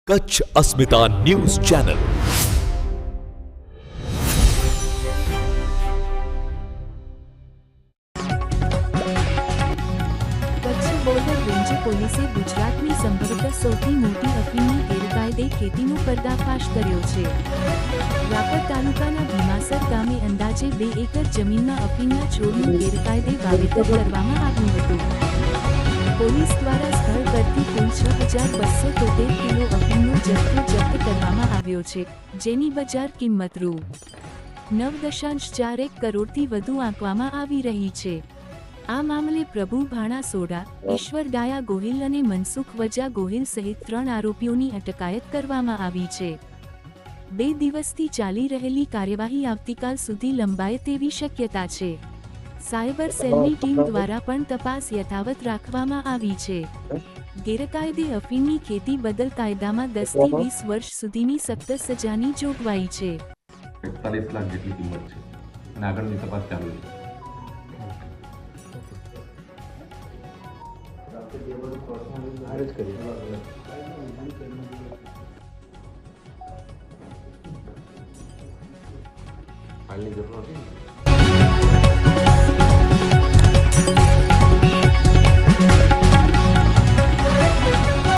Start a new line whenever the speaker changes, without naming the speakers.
Kutch Asmita news channel.
Kutch border range પોલીસે ગુજરાતની સંભવતઃ સૌથી મોટી અફીણની ગેરકાયદે ખેતીનો પર્દાફાશ કર્યો છે। રાપર તાલુકાના ભીમાસર ગામે અંદાજે 2 એકર જમીનમાં અફીણના છોડનું ગેરકાયદે વાવેતર કરવામાં આવ્યું હતું। પોલીસ દ્વારા સ્થળ પરથી કુલ 6,273 કિલો અફીણનો જથ્થો જપ્ત કરવામાં આવ્યો છે, જેની બજાર કિંમત રૂ. 9.41 કરોડથી વધુ આંકવામાં આવી રહી છે। આ મામલે પ્રભુ ભાણા સોડા, ઈશ્વર ડાયા ગોહિલ અને મનસુખ વજા ગોહિલ સહિત 3 આરોપીઓની અટકાયત કરવામાં આવી છે। 2 દિવસથી ચાલી રહેલી કાર્યવાહી આવતીકાલ સુધી લંબાય તેવી શક્યતા છે। સાયબર સેલની ટીમ દ્વારા પણ તપાસ યથાવત રાખવામાં આવી છે। ગેરકાયદે અફીણની ખેતી બદલ કાયદામાં 10 થી 20 વર્ષ સુધીની સખ્ત સજાની જોગવાઈ છે।
41 લાખ જેટલી કિંમત છે અને આગળની તપાસ ચાલુ છે। ફાઇલની જરૂર નથી।